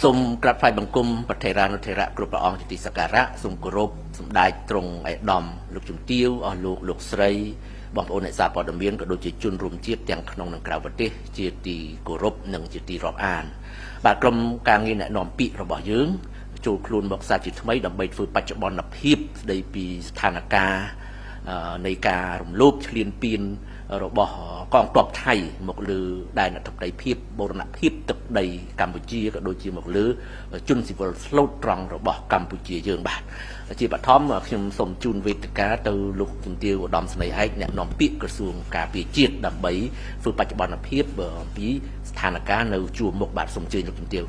សូមក្រាបថ្វាយបង្គំប្រធេរានុធេរៈគ្រប់ព្រះអង្គជាទីសក្ការៈសូមគោរពសម្ដេចទ្រង់ឯកឧត្តមលោកជំទាវអស់លោកស្រីបងប្អូនអ្នកសារព័ត៌មានក៏ដូចជាជនរួមជាតិទាំងក្នុងនិងក្រៅប្រទេសជាទីគោរពនិងជាទីរាប់អានបាទក្រុមការងារណែនាំពាក្យរបស់យើងចូលខ្លួនមកសាជាថ្មីដើម្បីធ្វើបច្ចុប្បន្នភាពស្ដីពីស្ថានភាពនៃការរំលោភឈ្លានពានរបស់កងទ័ពថៃមកលើដែនអធិបតេយ្យភាពបូរណភាពទឹកដីកម្ពុជាក៏ដូចជាមកលើជនស៊ីវិលស្លូតត្រង់របស់កម្ពុជាយើងបាទជាបឋមខ្ញុំសូមជូនវេទិកាទៅលោកជំទាវឧត្តមស្នេហ៍ឯកអ្នកនាំពាក្យក្រសួងការពារជាតិដើម្បីធ្វើបច្ចុប្បន្នភាពអំពីស្ថានភាពនៅជួរមុខបាទសូមអញ្ជើញលោកជំទាវ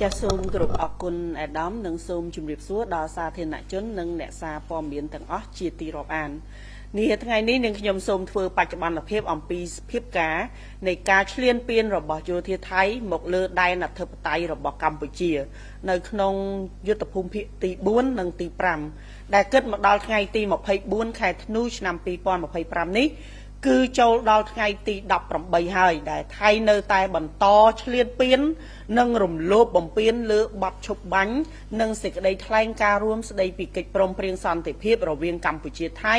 ចាសសូមគោរពអរគុណអាដាមនិងសូមជម្រាបសួរដល់សាធារណជននិងអ្នកសារព័ត៌មានទាំងអស់ជាទីរាប់អាននេះថ្ងៃនេះនឹងខ្ញុំសូមធ្វើបច្ចុប្បន្នភាពអំពីភាពការនៃការឈ្លានពានរបស់យោធាថៃមកលើដែនអធិបតេយ្យរបស់កម្ពុជានៅក្នុងយុទ្ធភូមិភាគទី4និងទី5ដែលគិតមកដល់ថ្ងៃទី24ខែធ្នូឆ្នាំ2025នេះគឺចូលដល់ថ្ងៃទី18ហើយដែលថៃនៅតែបន្តឈ្លានពាននិងរំលោភបំពានលើបទឈប់បាញ់និងសេចក្តីថ្លែងការណ៍រួមស្តីពីកិច្ចព្រមព្រៀងសន្តិភាពរវាងកម្ពុជាថៃ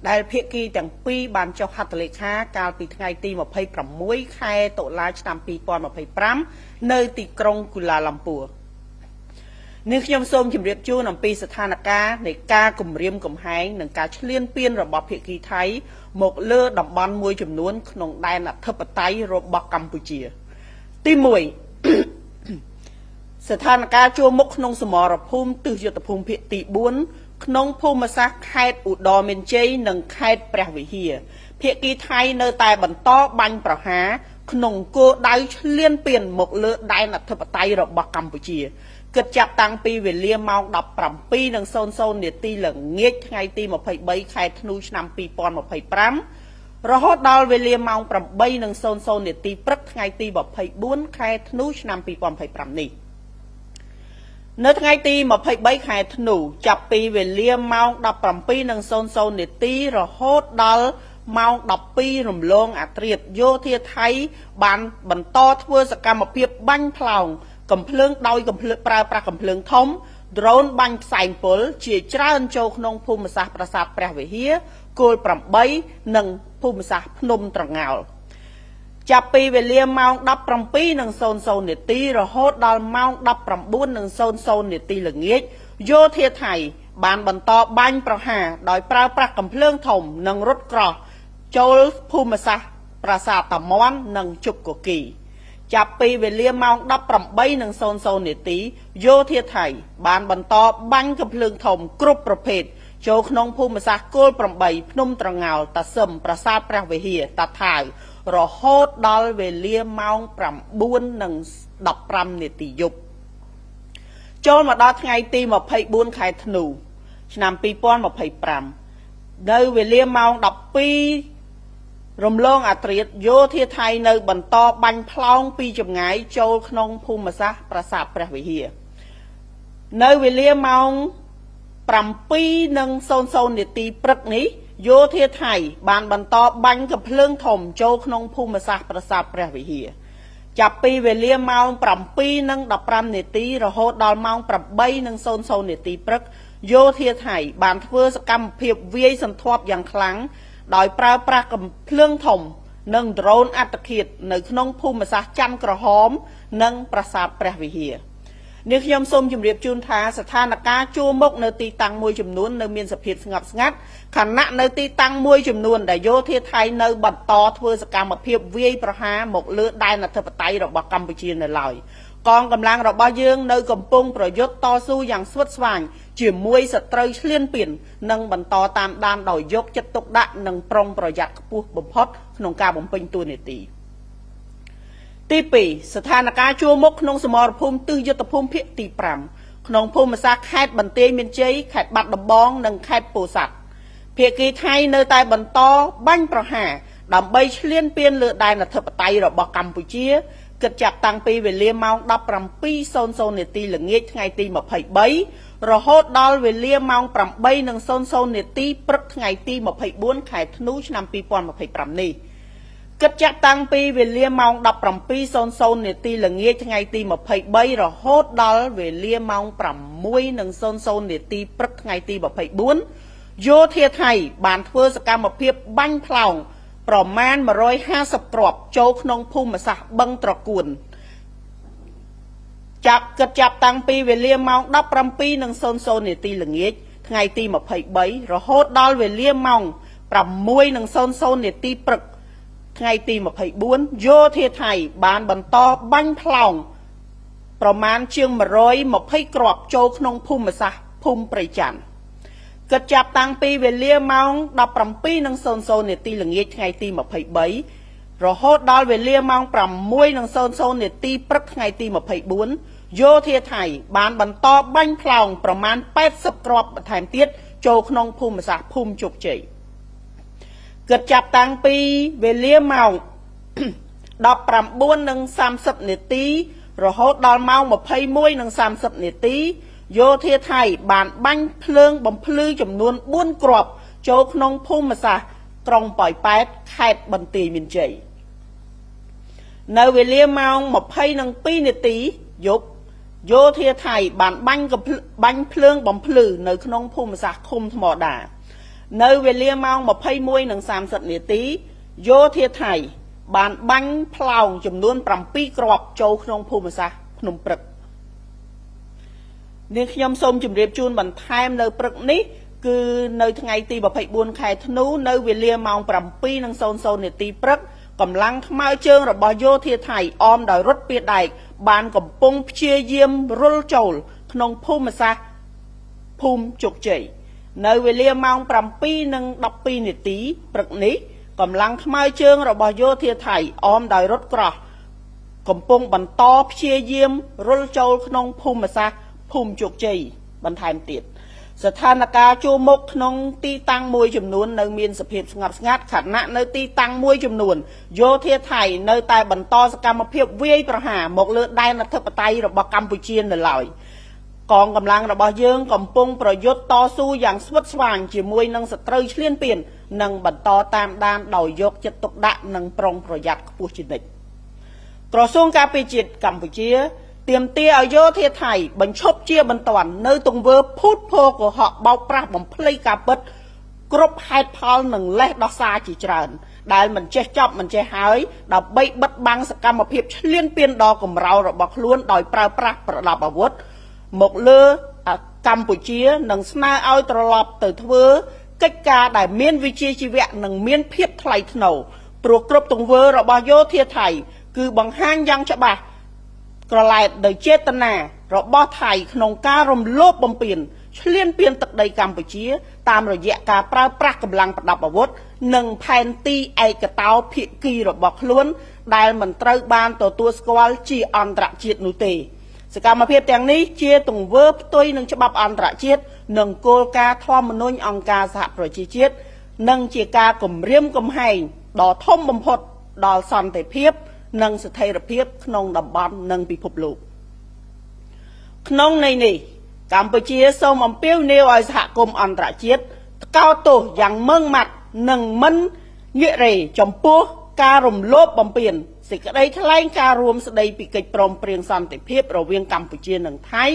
ដែលភាគីទាំងពីរបានចុះហត្ថលេខាកាលពីថ្ងៃទី26ខែតុលាឆ្នាំ2025នៅទីក្រុងគូឡាឡាំពួរនេះខ្ញុំសូមជម្រាបជូនអំពីស្ថានភាពនៃការគំរាមកំហែងនិងការឈ្លានពានរបស់ភាគីថៃមកលើតំបន់មួយចំនួនក្នុងដែនអធិបតេយ្យរបស់កម្ពុជាទី1ស្ថានភាពជួរមុខក្នុងសមរភូមិទិសយុទ្ធភូមិភាគទី4ក្នុងភូមិសាស្ត្រខេត្តឧត្តរមានជ័យនិងខេត្តព្រះវិហារភាគីថៃនៅតែបន្តបាញ់ប្រហារក្នុងគោលដៅឈ្លានពានមកលើដែនអធិបតេយ្យរបស់កម្ពុជាគិតចាប់តាំងពីវេលាម៉ោង 17:00 នាទីល្ងាចថ្ងៃទី23ខែធ្នូឆ្នាំ2025រហូតដល់វេលាម៉ោង 8:00 នាទីព្រឹកថ្ងៃទី24ខែធ្នូឆ្នាំ2025នេះនៅថ្ងៃទី23ខែធ្នូចាប់ពីវេលាម៉ោង 17:00 នាទីរហូតដល់ម៉ោង 12 រំលងអាត្រៀតយោធាថៃបានបន្តធ្វើសកម្មភាពបាញ់ផ្លោងកំភ្លើងដោយប្រើប្រាស់កំភ្លើងធំដ្រូនបាញ់ផ្សែងពុលជាច្រើនចូលក្នុងភូមិសាស្ត្រប្រាសាទព្រះវិហារគោល8និងភូមិសាស្ត្រភ្នំត្រងោលចាប់ពីវេលាម៉ោង 17:00 នាទីរហូតដល់ម៉ោង 19:00 នាទីល្ងាចយោធាថៃបានបន្តបាញ់ប្រហារដោយប្រើប្រាស់កំភ្លើងធំនិងរថក្រោះចូលភូមិសាស្ត្រប្រាសាទតាមាន់និងជប់កគីចាប់ពីវេលាម៉ោង 18:00 នាទីយោធាថៃបានបន្តបាញ់កំភ្លើងធំគ្រប់ប្រភេទចូលក្នុងភូមិសាស្ត្រគោល8ភ្នំត្រងោលតាសឹមប្រាសាទព្រះវិហារតាថាវរហូតដល់វេលាម៉ោង 9:15 នាទីយប់ចូលមកដល់ថ្ងៃទី24ខែធ្នូឆ្នាំ2025នៅវេលាម៉ោង 12 រំលងអាត្រៀតយោធាថៃនៅបន្តបាញ់ផ្លោងពីចម្ងាយចូលក្នុងភូមិសាស្ត្រប្រាសាទព្រះវិហារនៅវេលាម៉ោង 7:00 នាទីព្រឹកនេះយោធាថៃបានបន្តបាញ់កំភ្លើងធំចូលក្នុងភូមិសាស្ត្រប្រាសាទព្រះវិហារចាប់ពីវេលាម៉ោង 7:15 នាទីរហូតដល់ម៉ោង 8:00 នាទីព្រឹកយោធាថៃបានធ្វើសកម្មភាពវាយសន្ធាប់យ៉ាងខ្លាំងដោយប្រើប្រាស់កំភ្លើងធំនិងដ្រូនអត្តឃាតនៅក្នុងភូមិសាស្ត្រច័ន្ទក្រហមនិងប្រាសាទព្រះវិហារនេះខ្ញុំសូមជម្រាបជូនថាស្ថានភាពជួរមុខនៅទីតាំងមួយចំនួននៅមានសភាពស្ងប់ស្ងាត់ខណៈនៅទីតាំងមួយចំនួនដែលយោធាថៃនៅបន្តធ្វើសកម្មភាពវាយប្រហារមកលើដែនអធិបតេយ្យរបស់កម្ពុជានៅឡើយកងកម្លាំងរបស់យើងនៅកំពុងប្រយុទ្ធតស៊ូយ៉ាងស្វិតស្វាញជាមួយសត្រូវឈ្លានពាននិងបន្តតាមដានដោយយកចិត្តទុកដាក់និងប្រុងប្រយ័ត្នខ្ពស់បំផុតក្នុងការបំពេញតួនាទីទី2ស្ថានភាពជួរមុខក្នុងសមរភូមិទិសយុទ្ធភូមិភាគទី5ក្នុងភូមិសាស្ត្រខេត្តបន្ទាយមានជ័យខេត្តបាត់ដំបងនិងខេត្តពោធិ៍សាត់ភាគីថៃនៅតែបន្តបាញ់ប្រហារដើម្បីឈ្លានពានលើដែនអធិបតេយ្យរបស់កម្ពុជាគិតចាប់តាំងពីវេលាម៉ោង 17:00 នាទីល្ងាចថ្ងៃទី23រហូតដល់វេលាម៉ោង 8:00 នាទីព្រឹកថ្ងៃទី24ខែធ្នូឆ្នាំ2025នេះ គិតចាប់តាំងពីវេលាម៉ោង 17:00 នាទីល្ងាចថ្ងៃទី 23 រហូតដល់វេលាម៉ោង 6:00 នាទីព្រឹកថ្ងៃទី 24 យោធាថៃបានធ្វើសកម្មភាពបាញ់ផ្លោងប្រមាណ 150 គ្រាប់ចូលក្នុងភូមិសាស្ត្របឹងត្រកួនគិតចាប់តាំងពីវេលាម៉ោង 17:00 នាទីល្ងាចថ្ងៃទី 23 រហូតដល់វេលាម៉ោង 6:00 នាទីព្រឹកថ្ងៃទី 24 យោធាថៃបានបន្តបាញ់ផ្លោងប្រមាណជាង 120 គ្រាប់ចូលក្នុងភូមិសាស្ត្រភូមិព្រៃច័ន្ទគិតចាប់តាំងពីវេលាម៉ោង 17:00 នាទីល្ងាចថ្ងៃទី 23 រហូតដល់វេលាម៉ោង 6:00 នាទីព្រឹកថ្ងៃទី 24 យោធាថៃបានបន្តបាញ់ផ្លោងប្រមាណ 80 គ្រាប់បន្ថែមទៀតចូលក្នុងភូមិសាស្ត្រភូមិជោគជ័យគិតចាប់តាំងពីវេលាម៉ោង 19:30 នាទីរហូតដល់ម៉ោង 21:30 នាទីយោធាថៃបានបាញ់ភ្លើងបំភ្លឺចំនួន 4 គ្រាប់ចូលក្នុងភូមិសាស្ត្រក្រុងប៉ោយប៉ែតខេត្តបន្ទាយមានជ័យនៅវេលាម៉ោង 20:02 នាទីយប់យោធាថៃបានបាញ់ភ្លើងបំភ្លឺនៅក្នុងភូមិសាស្ត្រឃុំថ្មដានៅវេលាម៉ោង 21:30 នាទីយោធាថៃបានបាញ់ផ្លោងចំនួន 7 គ្រាប់ចូលក្នុងភូមិសាស្ត្រភ្នំព្រឹកនាងខ្ញុំសូមជម្រាបជូនបន្ថែមនៅព្រឹកនេះគឺនៅថ្ងៃទី 24 ខែធ្នូនៅវេលាម៉ោង 7:00 នាទីព្រឹកកម្លាំងថ្មើរជើងរបស់យោធាថៃអមដោយរថពាដែកបានកំពុងព្យាយាមរុលចូលក្នុងភូមិសាស្ត្រភូមិជោគជ័យនៅវេលាម៉ោង 7:12 នាទីព្រឹកនេះកម្លាំងថ្មើរជើងរបស់យោធាថៃអមដោយរថក្រោះកំពុងបន្តព្យាយាមរុលចូលក្នុងភូមិសាស្ត្រភូមិជោគជ័យបន្ថែមទៀតស្ថានភាពជួរមុខក្នុងទីតាំងមួយចំនួននៅមានសភាពស្ងប់ស្ងាត់ខណៈនៅទីតាំងមួយចំនួនយោធាថៃនៅតែបន្តសកម្មភាពវាយប្រហារមកលើដែនអធិបតេយ្យរបស់កម្ពុជានៅឡើយកងកម្លាំងរបស់យើងកំពុងប្រយុទ្ធតស៊ូយ៉ាងស្វិតស្វាញជាមួយនឹងសត្រូវឈ្លានពាននិងបន្តតាមដានដោយយកចិត្តទុកដាក់និងប្រុងប្រយ័ត្នខ្ពស់ជានិច្ចក្រសួងការពារជាតិកម្ពុជាទាមទារឲ្យយោធាថៃបញ្ឈប់ជាបន្ទាន់នៅទង្វើភូតភរកុហកបោកប្រាស់បំភ្លៃការពិតគ្រប់ហេតុផលនិងលេសដោះសារជាច្រើនដែលមិនចេះចប់មិនចេះហើយដើម្បីបិទបាំងសកម្មភាពឈ្លានពានដ៏កម្រោលរបស់ខ្លួនដោយប្រើប្រាស់ប្រដាប់អាវុធមកលើកម្ពុជានិងស្នើឲ្យត្រឡប់ទៅធ្វើកិច្ចការដែលមានវិជ្ជាជីវៈនិងមានភាពថ្លៃថ្នូរព្រោះគ្រប់ទង្វើរបស់យោធាថៃគឺបង្ហាញយ៉ាងច្បាស់ក្រឡែតដោយចេតនារបស់ថៃក្នុងការរំលោភបំពានឈ្លានពានទឹកដីកម្ពុជាតាមរយៈការប្រើប្រាស់កម្លាំងប្រដាប់អាវុធនិងផែនទីឯកតោភាគីរបស់ខ្លួនដែលមិនត្រូវបានទទួលស្គាល់ជាអន្តរជាតិនោះទេសកម្មភាពទាំងនេះជាទង្វើផ្ទុយនឹងច្បាប់អន្តរជាតិនិងគោលការណ៍ធម្មនុញ្ញអង្គការសហប្រជាជាតិនិងជាការគំរាមកំហែងដ៏ធំបំផុតដល់សន្តិភាពនិងស្ថិរភាពក្នុងតំបន់និងពិភពលោកក្នុងន័យនេះកម្ពុជាសូមអំពាវនាវឲ្យសហគមន៍អន្តរជាតិថ្កោលទោសយ៉ាងម៉ឺងម៉ាត់និងមិនងាករេចំពោះការរំលោភបំពានសេចក្តីថ្លែងការណ៍រួមស្តីពីកិច្ចព្រមព្រៀងសន្តិភាពរវាងកម្ពុជានិងថៃ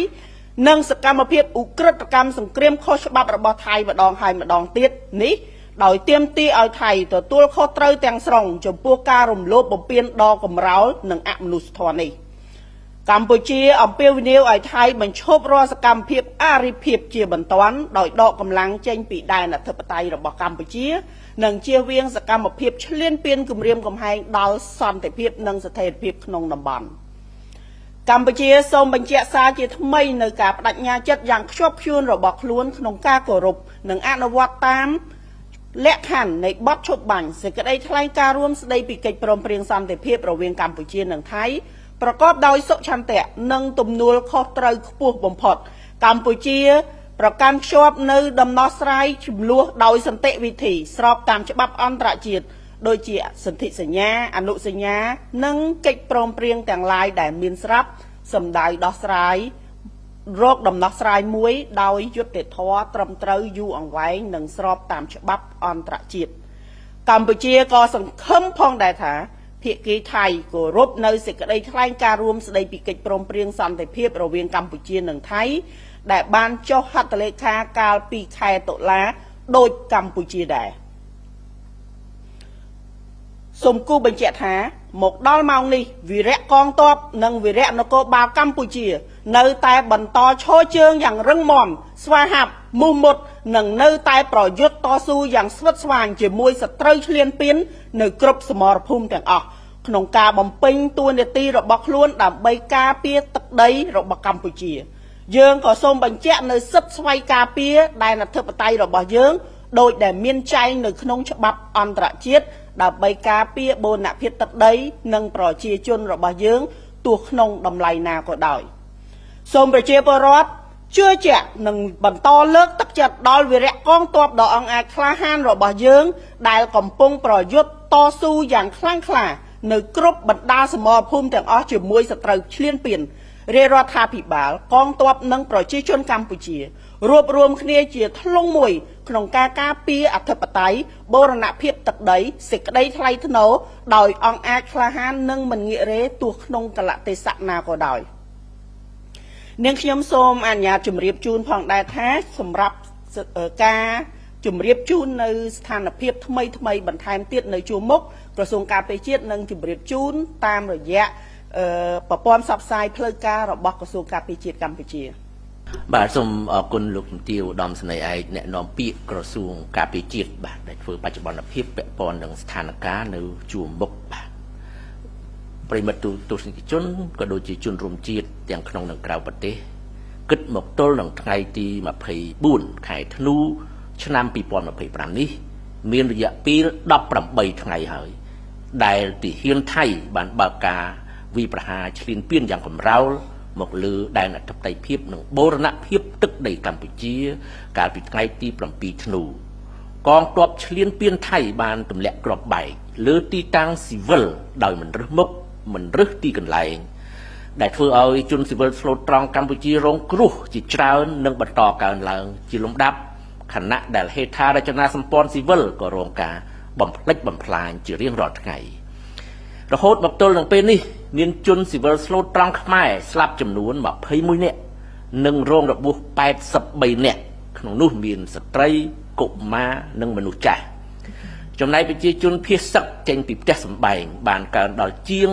និងសកម្មភាពឧក្រិដ្ឋកម្មសង្គ្រាមខុសច្បាប់របស់ថៃម្ដងហើយម្ដងទៀតនេះដោយទាមទារឲ្យថៃទទួលខុសត្រូវទាំងស្រុងចំពោះការរំលោភបំពានដ៏កម្រោលនិងអមនុស្សធម៌នេះកម្ពុជាអំពាវនាវឲ្យថៃបញ្ឈប់រាល់សកម្មភាពអរិភាពជាបន្ទាន់ដោយដកកម្លាំងចេញពីដែនអធិបតេយ្យរបស់កម្ពុជានិងជៀសវាងសកម្មភាពឈ្លានពានគំរាមកំហែងដល់សន្តិភាពនិងស្ថិរភាពក្នុងតំបន់កម្ពុជាសូមបញ្ជាក់សារជាថ្មីនៅការបដិញ្ញាចិត្តយ៉ាងខ្ជាប់ខ្ជួនរបស់ខ្លួនក្នុងការគោរពនិងអនុវត្តតាមលក្ខខណ្ឌនៃបទឈប់បាញ់សេចក្តីថ្លែងការណ៍រួមស្តីពីកិច្ចព្រមព្រៀងសន្តិភាពរវាងកម្ពុជានិងថៃប្រកបដោយសុឆន្ទៈនិងទំនួលខុសត្រូវខ្ពស់បំផុតកម្ពុជាប្រកាន់ខ្ជាប់នៅដំណោះស្រាយជម្លោះដោយសន្តិវិធីស្របតាមច្បាប់អន្តរជាតិដូចជាសន្ធិសញ្ញាអនុសញ្ញានិងកិច្ចព្រមព្រៀងទាំងឡាយដែលមានស្រាប់សម្ដៅដោះស្រាយរកដំណោះស្រាយមួយដោយយុត្តិធម៌ត្រឹមត្រូវយូរអង្វែងនិងស្របតាមច្បាប់អន្តរជាតិ កម្ពុជាក៏សង្ឃឹមផងដែរថាភាគីថៃគោរពនៅសេចក្តីថ្លែងការណ៍រួមស្តីពីកិច្ចព្រមព្រៀងសន្តិភាពរវាងកម្ពុជានិងថៃដែលបានចុះហត្ថលេខាកាលពីខែតុលាដោយកម្ពុជាដែរសូមគូបញ្ជាក់ថាមកដល់ម៉ោងនេះវីរៈកងទ័ពនិងវីរៈនគរបាលកម្ពុជានៅតែបន្តឈរជើងយ៉ាងរឹងមាំស្វាហាប់មោះមុតនិងនៅតែប្រយុទ្ធតស៊ូយ៉ាងស្វិតស្វាញជាមួយសត្រូវឈ្លានពាននៅគ្រប់សមរភូមិទាំងអស់ក្នុងការបំពេញតួនាទីរបស់ខ្លួនដើម្បីការពារទឹកដីរបស់កម្ពុជាយើងក៏សូមបញ្ជាក់នៅសិទ្ធិស្វ័យការពារដែនអធិបតេយ្យរបស់យើងដោយដែលមានចែងនៅក្នុងច្បាប់អន្តរជាតិដើម្បីការពារបូរណភាពទឹកដីនិងប្រជាជនរបស់យើងទោះក្នុងតម្លៃណាក៏ដោយសូមប្រជាពលរដ្ឋជឿជាក់និងបន្តលើកទឹកចិត្តដល់វីរៈកងទ័ពដ៏អង្អាចក្លាហានរបស់យើងដែលកំពុងប្រយុទ្ធតស៊ូយ៉ាងខ្លាំងក្លានៅគ្រប់បណ្ដាសមរភូមិទាំងអស់ជាមួយសត្រូវឈ្លានពានរាជរដ្ឋាភិបាលកងទ័ពនិងប្រជាជនកម្ពុជារួបរวมគ្នាជាធ្លុងមួយក្នុងការការពារអធិបតេយ្យបូរណភាពទឹកដីសេចក្តីថ្លៃថ្នូរដោយអង្គអាចក្លាហាននិងមិនងាករេទោះក្នុងកលៈទេសៈណាក៏ដោយនាងខ្ញុំសូមអនុញ្ញាតជម្រាបជូនផងដែរថាសម្រាប់ការជម្រាបជូននៅស្ថានភាពថ្មីបន្ថែមទៀតនៅជួរមុខក្រសួងការពារជាតិនឹងជម្រាបជូនតាមរយៈប្រព័ន្ធផ្សព្វផ្សាយផ្លូវការរបស់ក្រសួងការពារជាតិកម្ពុជាបាទសូមអរគុណលោកជំទាវឧត្តមសេនីយ៍ឯកអ្នកនាំពាក្យក្រសួងការពារជាតិបាទដែលធ្វើបច្ចុប្បន្នភាពពាក់ព័ន្ធនឹងស្ថានភាពនៅជួរមុខបាទប្រិមិត្តទស្សនិកជនក៏ដូចជាជនរួមជាតិទាំងក្នុងនិងក្រៅប្រទេសគិតមកទល់នឹងថ្ងៃទី24ខែធ្នូឆ្នាំ2025នេះមានរយៈពេល18ថ្ងៃហើយដែលទាហានថៃបានបើកការវាយប្រហារឈ្លានពានយ៉ាងកម្រោលមកលើដែនអធិបតេយ្យភាពនិងបូរណភាពទឹកដីកម្ពុជាកាលពីថ្ងៃទី7ធ្នូកងទ័ពឈ្លានពានថៃបានទម្លាក់គ្រាប់បែកលើទីតាំងស៊ីវិលដោយមិនរើសមុខមិនរើសទីកន្លែងដែលធ្វើឲ្យជនស៊ីវិលស្លូតត្រង់កម្ពុជារងគ្រោះជាច្រើននិងបន្តកើនឡើងជាលំដាប់ខណៈដែលហេដ្ឋារចនាសម្ព័ន្ធស៊ីវិលក៏រងការបំផ្លិចបំផ្លាញជារៀងរាល់ថ្ងៃរហូតមកទល់នឹងពេលនេះមានជនស៊ីវិលស្លូតត្រង់ខ្មែរស្លាប់ចំនួន21នាក់និងរងរបួស83នាក់ក្នុងនោះមានស្ត្រីកុមារនិងមនុស្សចាស់ចំណែកប្រជាជនភៀសសឹកចេញពីផ្ទះសម្បែងបានកើនដល់ជាង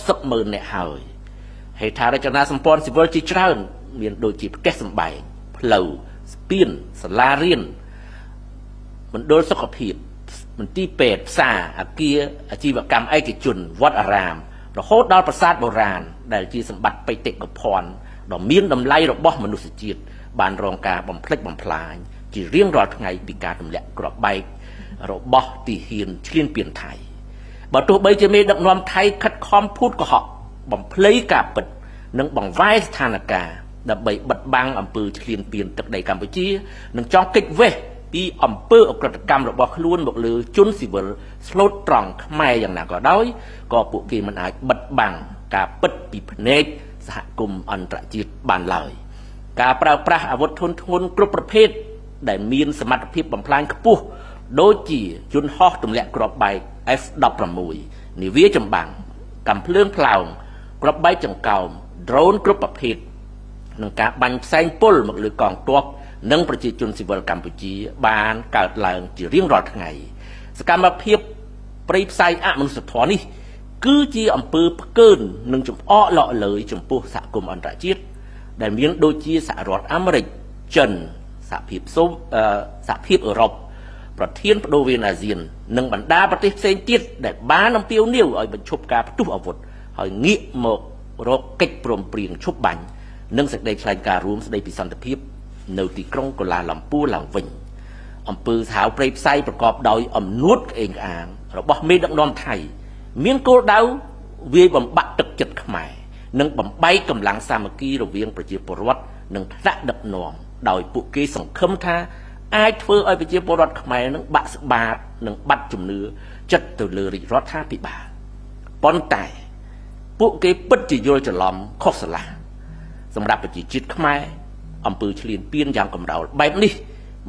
60,000នាក់ហើយហេដ្ឋារចនាសម្ព័ន្ធស៊ីវិលជាច្រើនមានដូចជាផ្ទះសម្បែងផ្លូវស្ពានសាលារៀនមណ្ឌលសុខភាពមន្ទីរពេទ្យផ្សារអគារអាជីវកម្មឯកជនវត្តអារាមរហូតដល់ប្រាសាទបុរាណដែលជាសម្បត្តិបេតិកភណ្ឌដ៏មានតម្លៃរបស់មនុស្សជាតិបានរងការបំផ្លិចបំផ្លាញជារៀងរាល់ថ្ងៃពីការទម្លាក់គ្រាប់បែករបស់ទីហ៊ានឈ្លានពានថៃបើទោះបីជាមេដឹកនាំថៃខិតខំភូតកុហកបំភ្លៃការពិតនិងបង្វែរស្ថានភាពដើម្បីបិទបាំងអំពើឈ្លានពានទឹកដីកម្ពុជានិងចង់គេចវេះពីអំពើអក្រិតកម្មរបស់ខ្លួនមកលើជនស៊ីវិលស្លូតត្រង់ខ្មែរយ៉ាងណាក៏ដោយក៏ពួកគេមិនអាចបិទបាំងការពិតពីភ្នែកសហគមន៍អន្តរជាតិបានឡើយការប្រើប្រាស់អាវុធធុនធ្ងន់គ្រប់ប្រភេទដែលមានសមត្ថភាពបំផ្លាញខ្ពស់ដូចជាយន្តហោះទម្លាក់គ្រាប់បែក F-16 នាវាចម្បាំងកាំភ្លើងផ្លោងគ្រាប់បែកចង្កោម drone គ្រប់ប្រភេទនិងការបាញ់ផ្សែងពុលមកលើកងទ័ពនិងប្រជាជនស៊ីវិលកម្ពុជាបានកើតឡើងជារៀងរាល់ថ្ងៃសកម្មភាពព្រៃផ្សៃអមនុស្សធម៌នេះគឺជាអំពើផ្កើននិងចំអកឡក់លើយចំពោះសហគមន៍អន្តរជាតិដែលមានដូចជាសហរដ្ឋអាមេរិកចិនសហភាពអឺរ៉ុបប្រធានបដូវវេនអាស៊ាននិងបណ្ដាប្រទេសផ្សេងទៀតដែលបានអំពាវនាវឲ្យបញ្ឈប់ការផ្ទុះអាវុធហើយងាកមករកកិច្ចព្រមព្រៀងឈប់បាញ់និងសេចក្តីថ្លែងការណ៍រួមស្តីពីសន្តិភាពនៅទីក្រុងកូឡាឡំពូឡើងវិញអំពើសាហាវព្រៃផ្សៃប្រកបដោយអំនួតក្អេងក្អាងរបស់មេដឹកនាំថៃមានគោលដៅវាយបំបាក់ទឹកចិត្តខ្មែរនិងបំបែកកម្លាំងសាមគ្គីរវាងប្រជាពលរដ្ឋនិងថ្នាក់ដឹកនាំដោយពួកគេសង្ឃឹមថាអាចធ្វើឲ្យប្រជាពលរដ្ឋខ្មែរនឹងបាក់ស្បាតនិងបាត់ជំនឿចិត្តទៅលើរាជរដ្ឋាភិបាលប៉ុន្តែពួកគេពិតជាយល់ច្រឡំខុសឆ្លាស់សម្រាប់ប្រជាជាតិខ្មែរអំពើឈ្លានពានយ៉ាងកម្រោលបែបនេះ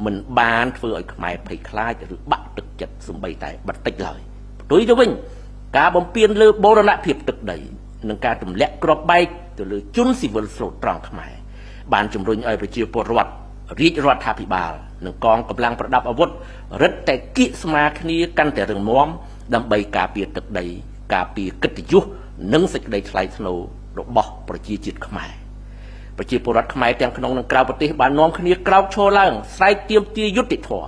មិនបានធ្វើឲ្យខ្មែរភ័យខ្លាចឬបាក់ទឹកចិត្តសំបីតែបន្តិចឡើយផ្ទុយទៅវិញការបំពានលើបូរណភាពទឹកដីនិងការទម្លាក់គ្រាប់បែកទៅលើជនស៊ីវិលស្លូតត្រង់ខ្មែរបានជំរុញឲ្យប្រជាពលរដ្ឋរាជរដ្ឋាភិបាលនិងកងកម្លាំងប្រដាប់អាវុធរឹតតែគៀកស្មារគ្នាកាន់តែរឹងមាំដើម្បីការពារទឹកដីការពារកិត្តិយសនិងសេចក្តីថ្លៃថ្នូររបស់ប្រជាជាតិខ្មែរប្រជាពលរដ្ឋខ្មែរទាំងក្នុងនិងក្រៅប្រទេសបាននាំគ្នាក្រោកឈរឡើងស្រែកទាមទារយុត្តិធម៌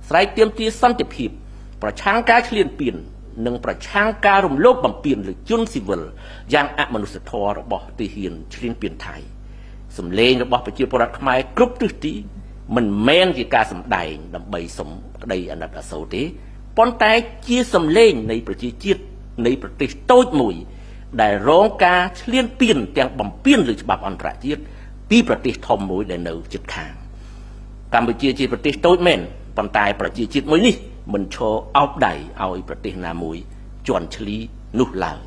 ស្រែកទាមទារសន្តិភាពប្រឆាំងការឈ្លានពាននិងប្រឆាំងការរំលោភបំពានលើជនស៊ីវិលយ៉ាងអមនុស្សធម៌របស់ទាហានឈ្លានពានថៃសម្លេងរបស់ប្រជាពលរដ្ឋខ្មែរគ្រប់ទិសទីមិនមែនជាការសម្ដែងដើម្បីសុំក្តីអាណិតអាសូរទេប៉ុន្តែជាសម្លេងនៃប្រជាជាតិនៃប្រទេសតូចមួយដែលរងការឈ្លានពានទាំងបំពានលើច្បាប់អន្តរជាតិពីប្រទេសធំមួយដែលនៅជិតខាងកម្ពុជាជាប្រទេសតូចមែនប៉ុន្តែប្រជាជាតិមួយនេះមិនឈរអោបដៃឲ្យប្រទេសណាមួយជន់ឈ្លីនោះឡើយ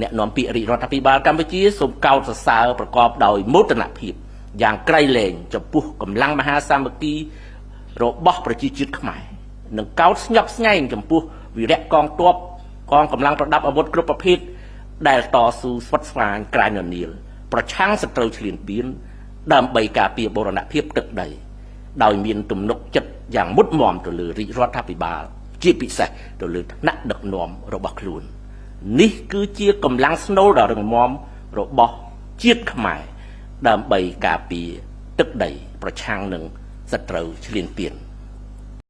អ្នកនាំពាក្យរាជរដ្ឋាភិបាលកម្ពុជាសូមកោតសរសើរប្រកបដោយមោទនភាពយ៉ាងក្រៃលែងចំពោះកម្លាំងមហាសាមគ្គីរបស់ប្រជាជាតិខ្មែរនិងកោតស្ញប់ស្ញែងចំពោះវីរៈកងទ័ពកងកម្លាំងប្រដាប់អាវុធគ្រប់ប្រភេទដែលតស៊ូស្វិតស្វាញក្រាញននៀលប្រឆាំងសត្រូវឈ្លានពានដើម្បីការពារបូរណភាពទឹកដីដោយមានទំនុកចិត្តយ៉ាងមុតមមទៅលើរាជរដ្ឋាភិបាលជាពិសេសទៅលើថ្នាក់ដឹកនាំរបស់ខ្លួននេះគឺជាកម្លាំងស្នូលដ៏រឹងមាំរបស់ជាតិខ្មែរដើម្បីការពារទឹកដីប្រឆាំងនឹងសត្រូវឈ្លានពាន